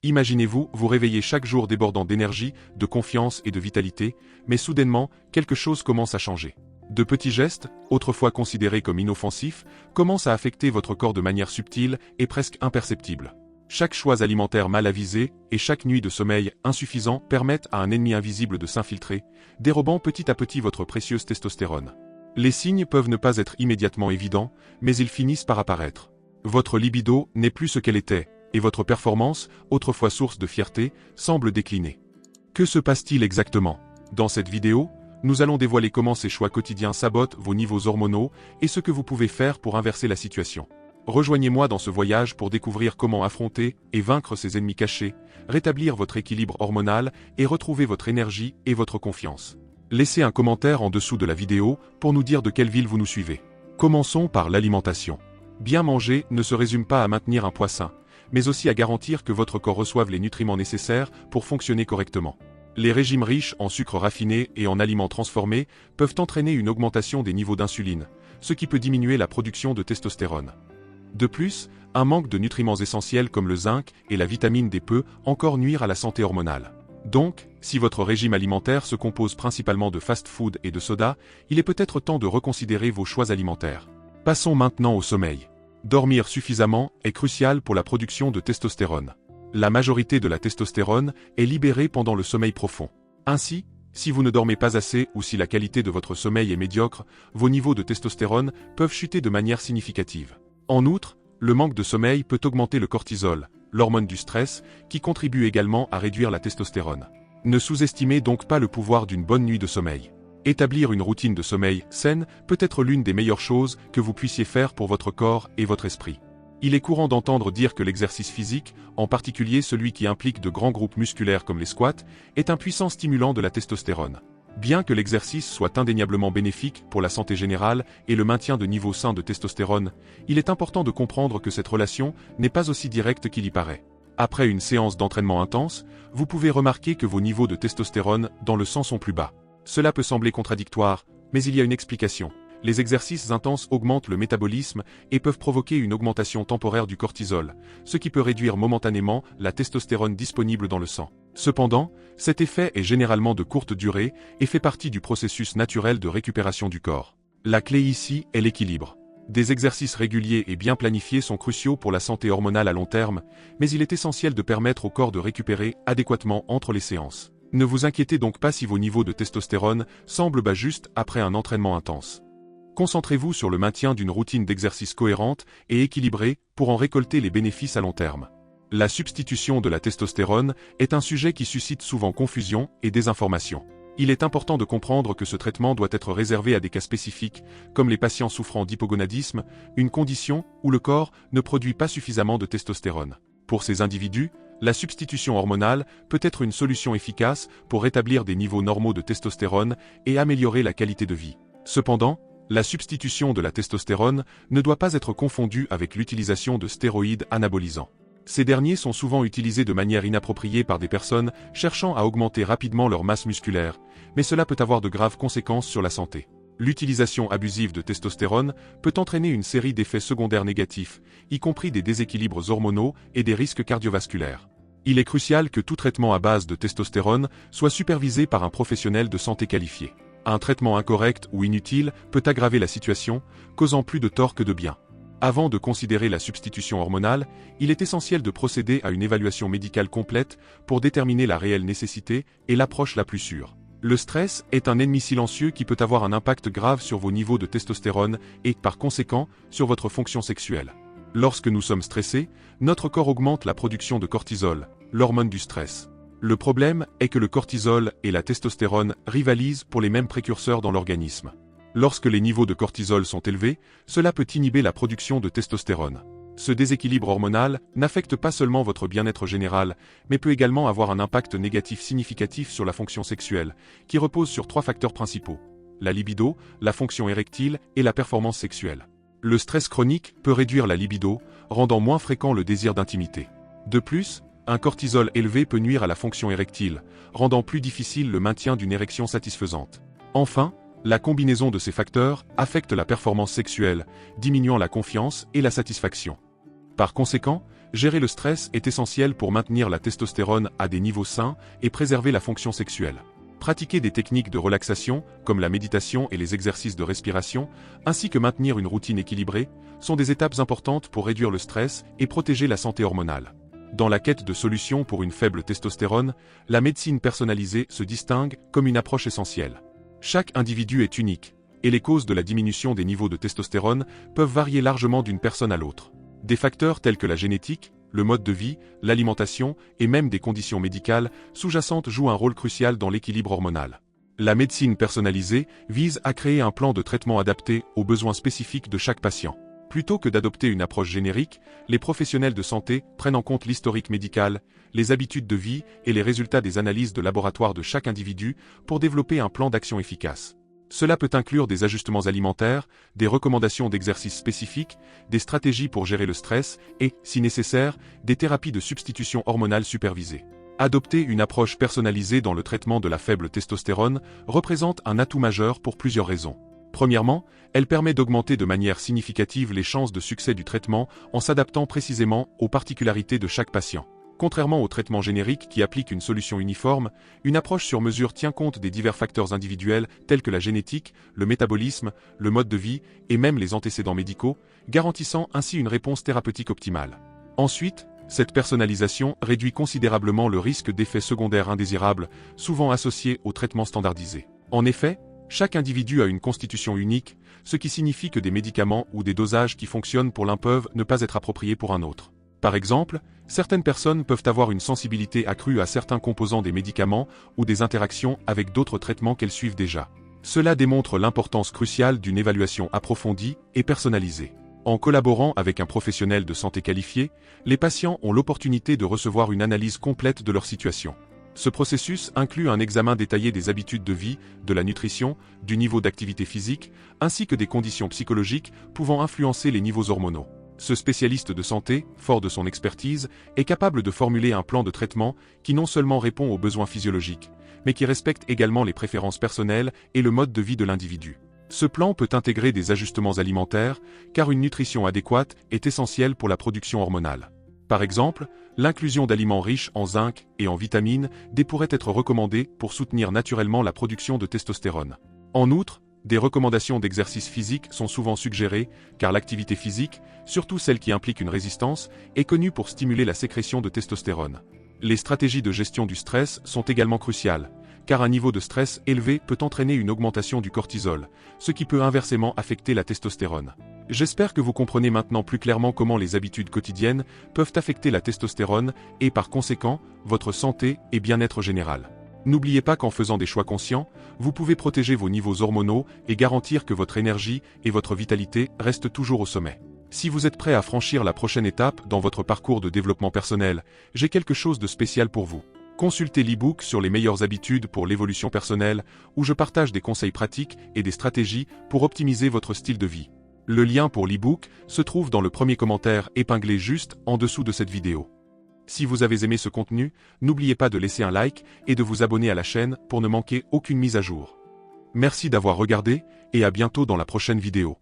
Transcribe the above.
Imaginez-vous vous réveiller chaque jour débordant d'énergie, de confiance et de vitalité, mais soudainement, quelque chose commence à changer. De petits gestes, autrefois considérés comme inoffensifs, commencent à affecter votre corps de manière subtile et presque imperceptible. Chaque choix alimentaire mal avisé et chaque nuit de sommeil insuffisant permettent à un ennemi invisible de s'infiltrer, dérobant petit à petit votre précieuse testostérone. Les signes peuvent ne pas être immédiatement évidents, mais ils finissent par apparaître. Votre libido n'est plus ce qu'elle était, et votre performance, autrefois source de fierté, semble décliner. Que se passe-t-il exactement? Dans cette vidéo, nous allons dévoiler comment ces choix quotidiens sabotent vos niveaux hormonaux et ce que vous pouvez faire pour inverser la situation. Rejoignez-moi dans ce voyage pour découvrir comment affronter et vaincre ces ennemis cachés, rétablir votre équilibre hormonal et retrouver votre énergie et votre confiance. Laissez un commentaire en dessous de la vidéo pour nous dire de quelle ville vous nous suivez. Commençons par l'alimentation. Bien manger ne se résume pas à maintenir un poids sain, mais aussi à garantir que votre corps reçoive les nutriments nécessaires pour fonctionner correctement. Les régimes riches en sucres raffinés et en aliments transformés peuvent entraîner une augmentation des niveaux d'insuline, ce qui peut diminuer la production de testostérone. De plus, un manque de nutriments essentiels comme le zinc et la vitamine D peut encore nuire à la santé hormonale. Donc, si votre régime alimentaire se compose principalement de fast-food et de soda, il est peut-être temps de reconsidérer vos choix alimentaires. Passons maintenant au sommeil. Dormir suffisamment est crucial pour la production de testostérone. La majorité de la testostérone est libérée pendant le sommeil profond. Ainsi, si vous ne dormez pas assez ou si la qualité de votre sommeil est médiocre, vos niveaux de testostérone peuvent chuter de manière significative. En outre, le manque de sommeil peut augmenter le cortisol, l'hormone du stress, qui contribue également à réduire la testostérone. Ne sous-estimez donc pas le pouvoir d'une bonne nuit de sommeil. Établir une routine de sommeil saine peut être l'une des meilleures choses que vous puissiez faire pour votre corps et votre esprit. Il est courant d'entendre dire que l'exercice physique, en particulier celui qui implique de grands groupes musculaires comme les squats, est un puissant stimulant de la testostérone. Bien que l'exercice soit indéniablement bénéfique pour la santé générale et le maintien de niveaux sains de testostérone, il est important de comprendre que cette relation n'est pas aussi directe qu'il y paraît. Après une séance d'entraînement intense, vous pouvez remarquer que vos niveaux de testostérone dans le sang sont plus bas. Cela peut sembler contradictoire, mais il y a une explication. Les exercices intenses augmentent le métabolisme et peuvent provoquer une augmentation temporaire du cortisol, ce qui peut réduire momentanément la testostérone disponible dans le sang. Cependant, cet effet est généralement de courte durée et fait partie du processus naturel de récupération du corps. La clé ici est l'équilibre. Des exercices réguliers et bien planifiés sont cruciaux pour la santé hormonale à long terme, mais il est essentiel de permettre au corps de récupérer adéquatement entre les séances. Ne vous inquiétez donc pas si vos niveaux de testostérone semblent bas juste après un entraînement intense. Concentrez-vous sur le maintien d'une routine d'exercice cohérente et équilibrée pour en récolter les bénéfices à long terme. La substitution de la testostérone est un sujet qui suscite souvent confusion et désinformation. Il est important de comprendre que ce traitement doit être réservé à des cas spécifiques, comme les patients souffrant d'hypogonadisme, une condition où le corps ne produit pas suffisamment de testostérone. Pour ces individus, la substitution hormonale peut être une solution efficace pour rétablir des niveaux normaux de testostérone et améliorer la qualité de vie. Cependant, la substitution de la testostérone ne doit pas être confondue avec l'utilisation de stéroïdes anabolisants. Ces derniers sont souvent utilisés de manière inappropriée par des personnes cherchant à augmenter rapidement leur masse musculaire, mais cela peut avoir de graves conséquences sur la santé. L'utilisation abusive de testostérone peut entraîner une série d'effets secondaires négatifs, y compris des déséquilibres hormonaux et des risques cardiovasculaires. Il est crucial que tout traitement à base de testostérone soit supervisé par un professionnel de santé qualifié. Un traitement incorrect ou inutile peut aggraver la situation, causant plus de tort que de bien. Avant de considérer la substitution hormonale, il est essentiel de procéder à une évaluation médicale complète pour déterminer la réelle nécessité et l'approche la plus sûre. Le stress est un ennemi silencieux qui peut avoir un impact grave sur vos niveaux de testostérone et, par conséquent, sur votre fonction sexuelle. Lorsque nous sommes stressés, notre corps augmente la production de cortisol, l'hormone du stress. Le problème est que le cortisol et la testostérone rivalisent pour les mêmes précurseurs dans l'organisme. Lorsque les niveaux de cortisol sont élevés, cela peut inhiber la production de testostérone. Ce déséquilibre hormonal n'affecte pas seulement votre bien-être général, mais peut également avoir un impact négatif significatif sur la fonction sexuelle, qui repose sur 3 facteurs principaux: la libido, la fonction érectile et la performance sexuelle. Le stress chronique peut réduire la libido, rendant moins fréquent le désir d'intimité. De plus, un cortisol élevé peut nuire à la fonction érectile, rendant plus difficile le maintien d'une érection satisfaisante. Enfin, la combinaison de ces facteurs affecte la performance sexuelle, diminuant la confiance et la satisfaction. Par conséquent, gérer le stress est essentiel pour maintenir la testostérone à des niveaux sains et préserver la fonction sexuelle. Pratiquer des techniques de relaxation, comme la méditation et les exercices de respiration, ainsi que maintenir une routine équilibrée, sont des étapes importantes pour réduire le stress et protéger la santé hormonale. Dans la quête de solutions pour une faible testostérone, la médecine personnalisée se distingue comme une approche essentielle. Chaque individu est unique, et les causes de la diminution des niveaux de testostérone peuvent varier largement d'une personne à l'autre. Des facteurs tels que la génétique, le mode de vie, l'alimentation et même des conditions médicales sous-jacentes jouent un rôle crucial dans l'équilibre hormonal. La médecine personnalisée vise à créer un plan de traitement adapté aux besoins spécifiques de chaque patient. Plutôt que d'adopter une approche générique, les professionnels de santé prennent en compte l'historique médical, les habitudes de vie et les résultats des analyses de laboratoire de chaque individu pour développer un plan d'action efficace. Cela peut inclure des ajustements alimentaires, des recommandations d'exercices spécifiques, des stratégies pour gérer le stress et, si nécessaire, des thérapies de substitution hormonale supervisées. Adopter une approche personnalisée dans le traitement de la faible testostérone représente un atout majeur pour plusieurs raisons. Premièrement, elle permet d'augmenter de manière significative les chances de succès du traitement en s'adaptant précisément aux particularités de chaque patient. Contrairement au traitement générique qui applique une solution uniforme, une approche sur mesure tient compte des divers facteurs individuels tels que la génétique, le métabolisme, le mode de vie et même les antécédents médicaux, garantissant ainsi une réponse thérapeutique optimale. Ensuite, cette personnalisation réduit considérablement le risque d'effets secondaires indésirables, souvent associés aux traitements standardisés. En effet, chaque individu a une constitution unique, ce qui signifie que des médicaments ou des dosages qui fonctionnent pour l'un peuvent ne pas être appropriés pour un autre. Par exemple, certaines personnes peuvent avoir une sensibilité accrue à certains composants des médicaments ou des interactions avec d'autres traitements qu'elles suivent déjà. Cela démontre l'importance cruciale d'une évaluation approfondie et personnalisée. En collaborant avec un professionnel de santé qualifié, les patients ont l'opportunité de recevoir une analyse complète de leur situation. Ce processus inclut un examen détaillé des habitudes de vie, de la nutrition, du niveau d'activité physique, ainsi que des conditions psychologiques pouvant influencer les niveaux hormonaux. Ce spécialiste de santé, fort de son expertise, est capable de formuler un plan de traitement qui non seulement répond aux besoins physiologiques, mais qui respecte également les préférences personnelles et le mode de vie de l'individu. Ce plan peut intégrer des ajustements alimentaires, car une nutrition adéquate est essentielle pour la production hormonale. Par exemple, l'inclusion d'aliments riches en zinc et en vitamine D pourrait être recommandée pour soutenir naturellement la production de testostérone. En outre, des recommandations d'exercice physique sont souvent suggérées, car l'activité physique, surtout celle qui implique une résistance, est connue pour stimuler la sécrétion de testostérone. Les stratégies de gestion du stress sont également cruciales, car un niveau de stress élevé peut entraîner une augmentation du cortisol, ce qui peut inversement affecter la testostérone. J'espère que vous comprenez maintenant plus clairement comment les habitudes quotidiennes peuvent affecter la testostérone et par conséquent, votre santé et bien-être général. N'oubliez pas qu'en faisant des choix conscients, vous pouvez protéger vos niveaux hormonaux et garantir que votre énergie et votre vitalité restent toujours au sommet. Si vous êtes prêt à franchir la prochaine étape dans votre parcours de développement personnel, j'ai quelque chose de spécial pour vous. Consultez l'e-book sur les meilleures habitudes pour l'évolution personnelle, où je partage des conseils pratiques et des stratégies pour optimiser votre style de vie. Le lien pour l'e-book se trouve dans le premier commentaire épinglé juste en dessous de cette vidéo. Si vous avez aimé ce contenu, n'oubliez pas de laisser un like et de vous abonner à la chaîne pour ne manquer aucune mise à jour. Merci d'avoir regardé et à bientôt dans la prochaine vidéo.